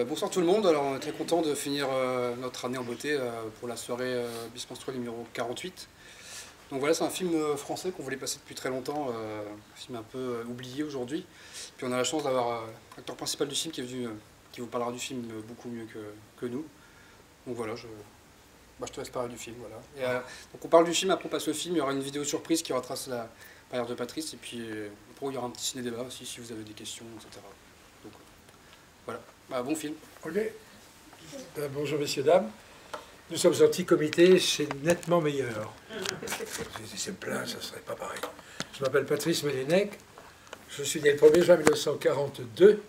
Bonsoir tout le monde, alors on est très content de finir notre année en beauté pour la soirée Bismenstruelle numéro 48. Donc voilà, c'est un film français qu'on voulait passer depuis très longtemps, un film un peu oublié aujourd'hui. Puis on a la chance d'avoir l'acteur principal du film qui est venu, qui vous parlera du film beaucoup mieux que nous. Donc voilà, je te laisse parler du film. Voilà. Et, donc on parle du film, après on passe au film, il y aura une vidéo surprise qui retrace la carrière de Patrice, et puis après il y aura un petit ciné-débat aussi si vous avez des questions, etc. Donc voilà. Bon film. Ok. Bonjour messieurs, dames. Nous sommes un petit comité, c'est nettement meilleur. C'est plein, ça ne serait pas pareil. Je m'appelle Patrice Mélenec, je suis né le 1er juin 1942.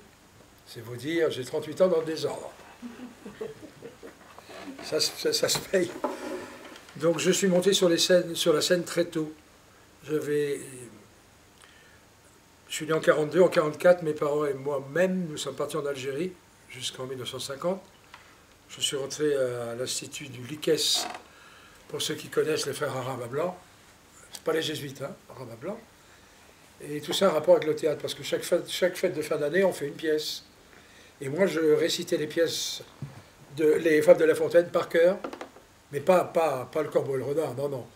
C'est vous dire, j'ai 38 ans dans le désordre. Ça se paye. Donc je suis monté sur la scène très tôt. Je suis né en 42, en 44, mes parents et moi-même, nous sommes partis en Algérie jusqu'en 1950. Je suis rentré à l'institut du Likes, pour ceux qui connaissent les frères Arabes à Blanc. C'est pas les jésuites, hein, Arabes à Blanc. Et tout ça a un rapport avec le théâtre, parce que chaque fête de fin d'année, on fait une pièce. Et moi, je récitais les pièces Les Femmes de La Fontaine par cœur, mais pas le Corbeau et le Renard, non, non.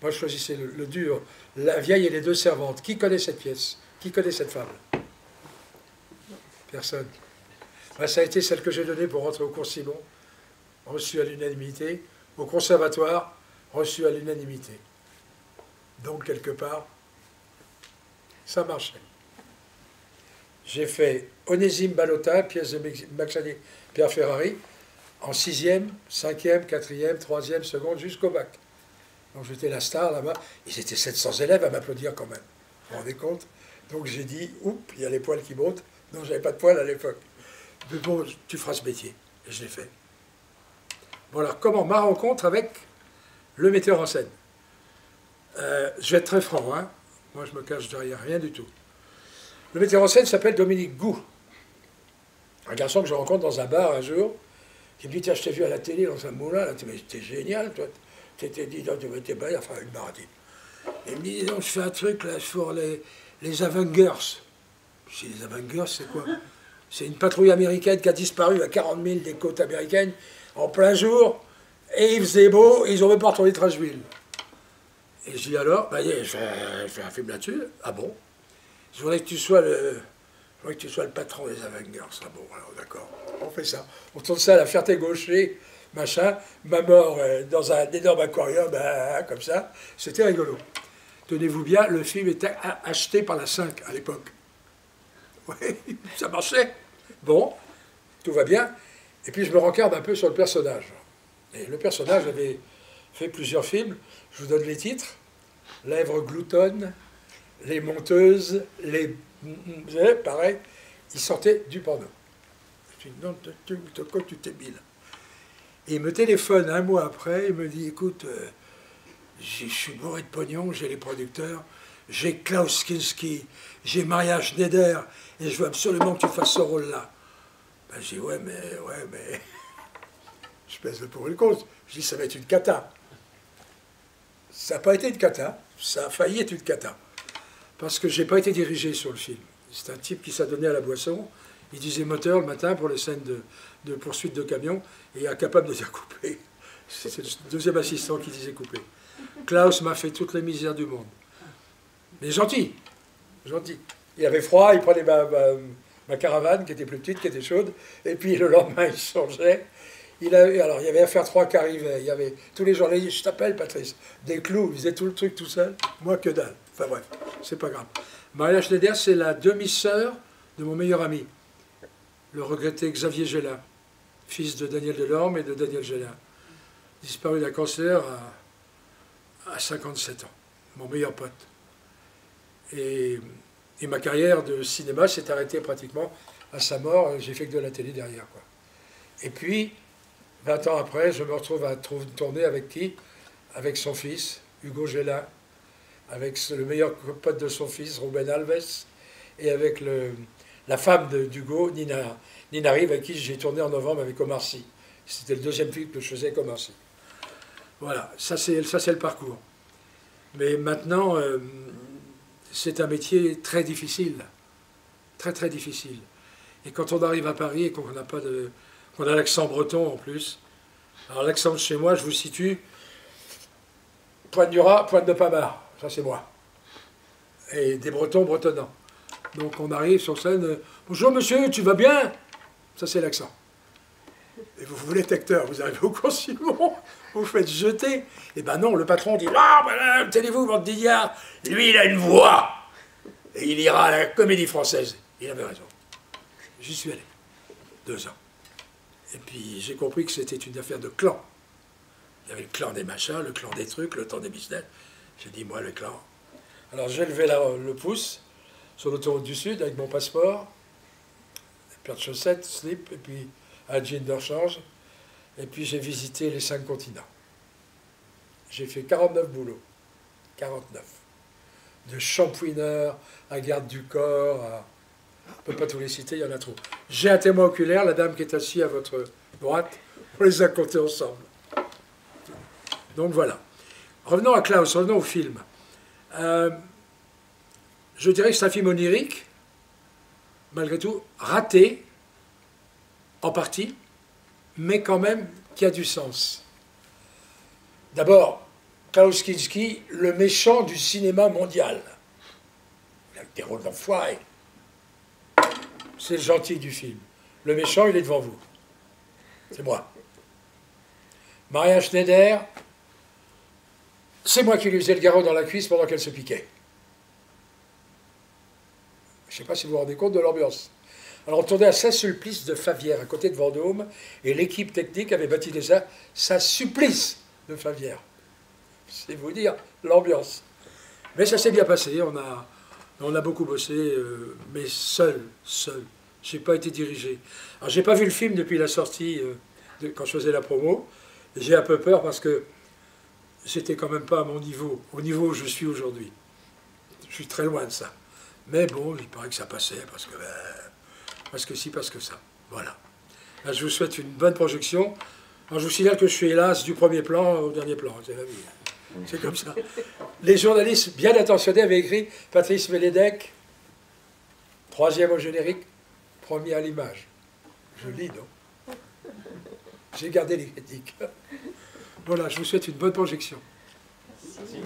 Moi, je choisissais le dur, La Vieille et les Deux Servantes. Qui connaît cette pièce? Qui connaît cette fable? Personne. Ben, ça a été celle que j'ai donnée pour rentrer au cours Simon, reçue à l'unanimité, au conservatoire, reçue à l'unanimité. Donc, quelque part, ça marchait. J'ai fait Onésime Ballotin, pièce de Maxani Pierre Ferrari, en 6e, 5e, 4e, 3e, seconde, jusqu'au bac. Donc j'étais la star là-bas. Ils étaient 700 élèves à m'applaudir quand même. Vous vous rendez compte? Donc j'ai dit, oups, il y a les poils qui montent. Non, j'avais pas de poils à l'époque. Mais bon, tu feras ce métier. Et je l'ai fait. Bon alors, comment ma rencontre avec le metteur en scène? Je vais être très franc, hein. Moi je me cache derrière rien du tout. Le metteur en scène s'appelle Dominique Gou. Un garçon que je rencontre dans un bar un jour, qui me dit, tiens, je t'ai vu à la télé dans un moulin, là, t'es génial, toi. T'étais dit, non, t'es bien, enfin une baratine. Il me dit, non, je fais un truc là sur les Avengers. Je dis, les Avengers, c'est quoi? C'est une patrouille américaine qui a disparu à 40 000 des côtes américaines en plein jour, et il faisait beau, et ils ont même pas retourné Trashville. Et je dis alors, bah, je fais un film là-dessus. Ah bon? Je voudrais que tu sois le patron des Avengers. Ah bon, alors d'accord, on fait ça. On tourne ça à la Ferté-Gaucher, machin, ma mort dans un énorme aquarium, comme ça. C'était rigolo. Tenez-vous bien, le film était acheté par la 5 à l'époque. Oui, ça marchait. Bon, tout va bien. Et puis je me rencarde un peu sur le personnage. Et le personnage avait fait plusieurs films. Je vous donne les titres. Lèvres gloutonnes, Les Monteuses, pareil. Il sortait du porno. Je dis, non, tu t'es mis là. Et il me téléphone un mois après, il me dit, écoute, je suis bourré de pognon, j'ai les producteurs, j'ai Klaus Kinski, j'ai Maria Schneider, et je veux absolument que tu fasses ce rôle-là. Ben, je dis, ouais, mais... Je pèse le pour et le contre. Je dis, ça va être une cata. Ça n'a pas été une cata, ça a failli être une cata. Parce que je n'ai pas été dirigé sur le film. C'est un type qui s'est donné à la boisson. Il disait moteur le matin pour les scènes de poursuite de camion, et incapable de dire couper. C'est le deuxième assistant qui disait couper. Klaus m'a fait toutes les misères du monde. Mais gentil, gentil. Il avait froid, il prenait ma caravane, qui était plus petite, qui était chaude, et puis le lendemain, il changeait. Alors, il y avait affaire 3 qui arrivaient. Il y avait tous les journalistes, je t'appelle Patrice, des clous, il faisait tout le truc tout seul. Moi, que dalle. Enfin bref, c'est pas grave. Maria Schneider, c'est la demi-sœur de mon meilleur ami, le regretté Xavier Gélin, fils de Daniel Delorme et de Daniel Gélin, disparu d'un cancer à 57 ans, mon meilleur pote. Et ma carrière de cinéma s'est arrêtée pratiquement à sa mort, j'ai fait que de la télé derrière, quoi. Et puis, 20 ans après, je me retrouve à tourner avec qui? Avec son fils, Hugo Gélin, avec le meilleur pote de son fils, Ruben Alves, et avec la femme d'Hugo, Nina Rive, avec qui j'ai tourné en novembre avec Omar Sy. C'était le deuxième film que je faisais avec Omar Sy. Voilà, ça c'est le parcours. Mais maintenant, c'est un métier très difficile, très très difficile. Et quand on arrive à Paris et qu'on n'a pas de, qu'on a l'accent breton en plus, alors l'accent de chez moi, je vous situe, Pointe-du-Raz, Pointe-de-Pamart, ça c'est moi. Et des Bretons bretonnants. Donc on arrive sur scène, bonjour monsieur, tu vas bien? Ça c'est l'accent. Et vous voulez être acteur, vous arrivez au cours Simon, vous vous faites jeter. Et ben non, le patron dit, ah ben tenez-vous, bande d'idiots, lui il a une voix. Et il ira à la Comédie Française. Il avait raison. J'y suis allé. 2 ans. Et puis j'ai compris que c'était une affaire de clan. Il y avait le clan des machins, le clan des trucs, le clan des business. J'ai dit, moi, le clan. Alors j'ai levé le pouce sur l'autoroute du Sud avec mon passeport, paire de chaussettes, slip, et puis un jean de rechange. Et puis j'ai visité les 5 continents. J'ai fait 49 boulots. 49. De shampouineur à garde du corps, à... on ne peut pas tous les citer, il y en a trop. J'ai un témoin oculaire, la dame qui est assise à votre droite, on les a comptés ensemble. Donc voilà. Revenons à Klaus, revenons au film. Je dirais que c'est un film onirique, malgré tout, raté, en partie, mais quand même qui a du sens. D'abord, Klaus Kinski, le méchant du cinéma mondial. Il a des rôles d'enfoiré. C'est le gentil du film. Le méchant, il est devant vous. C'est moi. Maria Schneider, c'est moi qui lui faisais le garrot dans la cuisse pendant qu'elle se piquait. Je ne sais pas si vous vous rendez compte de l'ambiance. Alors on tournait à Saint-Sulpice de Favière, à côté de Vendôme, et l'équipe technique avait baptisé ça Saint-Supplice de Favière. C'est vous dire l'ambiance. Mais ça s'est bien passé, on a beaucoup bossé, mais seul. Je n'ai pas été dirigé. Alors j'ai pas vu le film depuis la sortie, quand je faisais la promo, et j'ai un peu peur parce que j'étais quand même pas à mon niveau, au niveau où je suis aujourd'hui. Je suis très loin de ça. Mais bon, il paraît que ça passait, parce que si, parce que ça. Voilà. Là, je vous souhaite une bonne projection. Alors, je vous signale que je suis hélas du premier plan au dernier plan. C'est la vie. C'est comme ça. Les journalistes bien intentionnés avaient écrit Patrice Mélédec, 3e au générique, 1er à l'image. Je lis, non? J'ai gardé les critiques. Voilà, je vous souhaite une bonne projection. Merci.